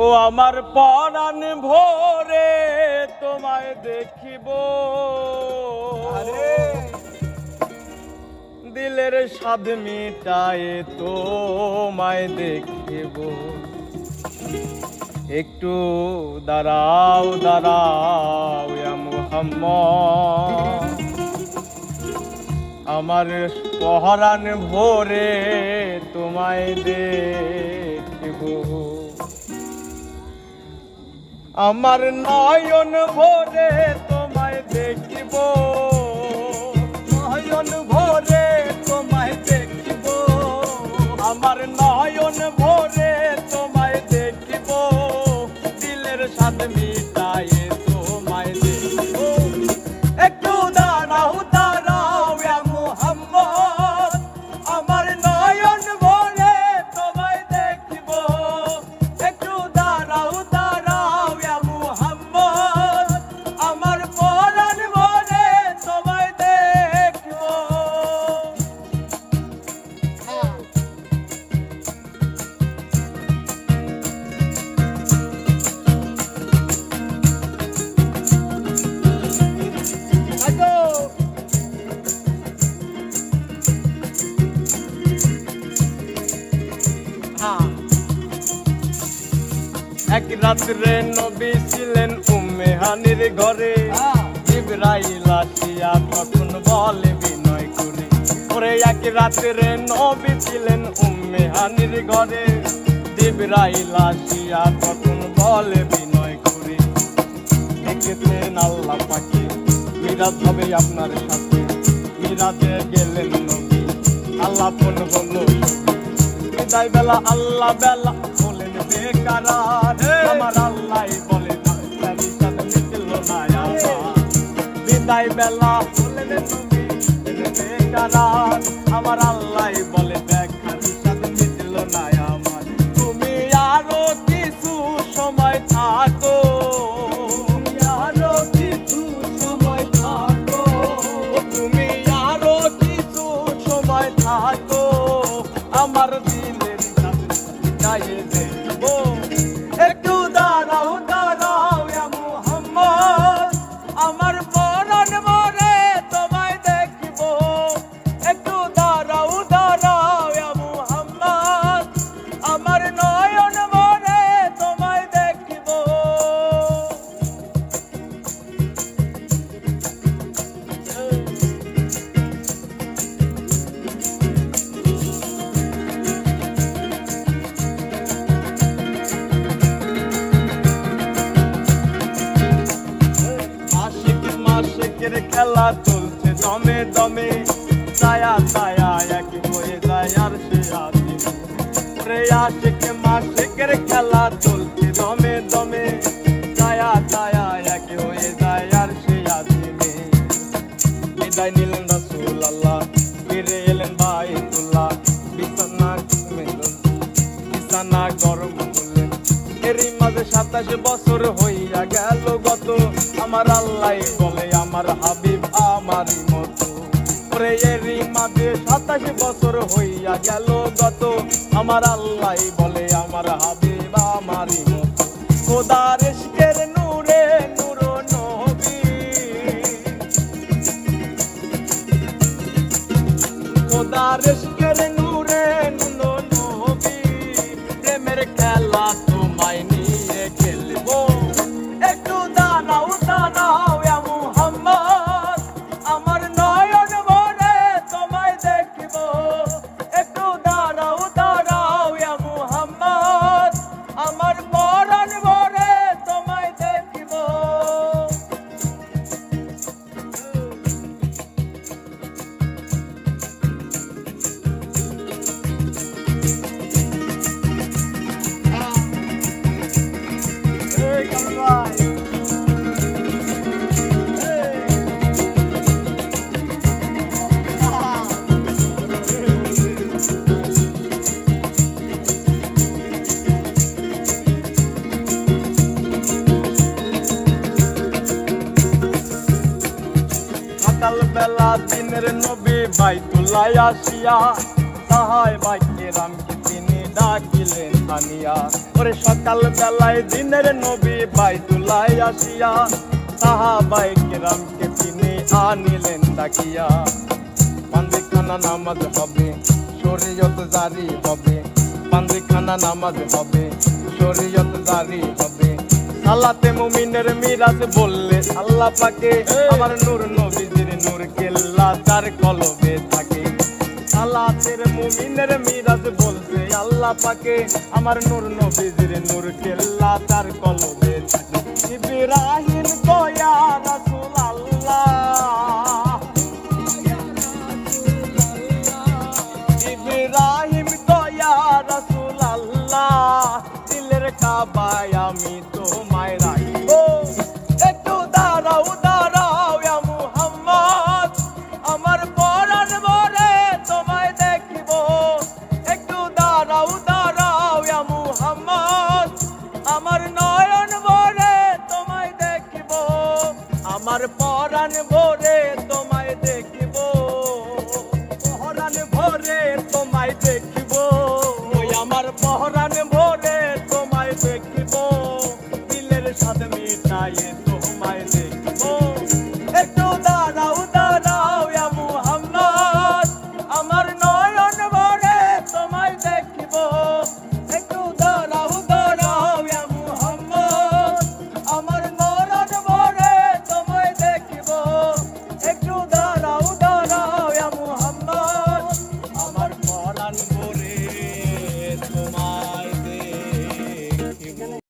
ও আমার পরাণ ভোরে তোমায় দেখিব, দিলের স্বাদ মিটায় তোমায় দেখিব। একটু দাঁড়াও দাঁড়াও ইয়া মুহাম্মদ, আমার পরাণ ভোরে তোমায় দেখিব। আমার নয়ন ভোরে তোমায় দেখিব, নয়ন ভোরে তোমায় দেখিব। আমার নয়ন ভোরে তোমায় দেখিব, দিলের স্বাদ মিটায়ে তোমায় দেখিব। একটু দাঁড়াও দাঁড়াও ইয়া মুহাম্মদ, আমার নয়ন ভোরে তোমায় দেখিব। একটু দাঁড়াও দাঁড়াও ইয়া মুহাম্মদ, আমার পরাণ ভোরে তোমায় দেখিব। এক রাত্রে নবী ছিলেন উম্মে হানির ঘরে, জিবরাইল আসিয়া তখন বলে বিনয় করে। ওরে এক রাত্রে নবী ছিলেন উম্মে হানির ঘরে, জিবরাইল আসিয়া তখন বলে বিনয় করে। দেখেছেন আল্লাহ পাকে মিরাজ হবে আপনার সাথে, মিরাজে গেলেন নবী আল্লাহ ফোন হলো বিদায় বেলা। আল্লাহ বেলা বলেন বেকারার, আমার আল্লাহ বলে মিটল না আমার। বিদায় বেলা বলেন নবী বেকারার, আমার আল্লাহ বলে দেখার সাথে মিটল না আমার। তুমি আরো কিছু সময় থাকো, আরো কিছু সময় থাকো, তুমি আরো কিছু সময় থাকো, আমার দিলের গায়ে দেব। একটু দাঁড়াও দাঁড়াও ইয়া মুহাম্মদ, আমার পরাণ ভোরে তোমায় দেখিব। একটু দাঁড়াও দাঁড়াও ইয়া মুহাম্মদ, আমার নয়ন ভোরে তোমায় দেখিব। আশিকের খেলা চলছে দমে দমে, ছায়া ছায়া এক হয়ে যায় আর সে আসে। ওরে আশিক মাশিকের খেলা চলছে দমে দমে, ছায়া ছায়া এক হয়ে যায় আর সে আসে। বিদায় নিলেন রাসূলুল্লাহ, ফিরে এলেন বাইতুল্লাহ, বিছানা গরম করলেন। এরই মাঝে 27 বছর হইয়া গেল গত, আমার আল্লাহ বলে আমার হাবিব আমারই মতো। ওরে এরই মাঝে 27 বছর হইয়া গেল গত, আমার আল্লাহ বলে আমার হাবিব আমারই মতো। খোদার ইশকের নূরে নূর নবী, খোদার ইশকের নূরে নূর নবী, প্রেমের খেলা তোমায় নিয়ে খেলবো। একটু দাঁড়াও দাঁড়াও ইয়া মুহাম্মদ, আমার নয়ন ভোরে তোমায় দেখিব। একটু দাঁড়াও দাঁড়াও ইয়া মুহাম্মদ, আমার পরাণ ভোরে তোমায় দেখিব। সকাল বেলা দিনের নবী বাইতুল্লাহ আসিয়া, তাহাই বাইকে রামকে তিনি ডাকিলেন আনিয়া। ওরে সকাল বেলায় দিনের নবী বাইতুল্লায় আসিয়া সাহাবায়ে কেরামকে তিনি আনিলেন ডাকিয়া। পাঞ্জিখানা নামাজ হবে শরীয়ত জারি হবে, পাঞ্জিখানা নামাজ হবে শরীয়ত জারি হবে। সালাতে মুমিনের মিরাজ বললে আল্লাহ পাকে, আমার নূর নবীজির নূর কেল্লা তার কলবে থাকে। সালাতের মুমিনের মিরাজ বলছে আল্লাহ পাকে, আমার নূর নবীজির নূর কেল্লা তার কলবে থাকে। ইব্রাহিম তো ইয়া রাসূলুল্লাহ, ইব্রাহিম তো ইয়া রাসূলুল্লাহ, দিলের কাবায় আমি তোমায়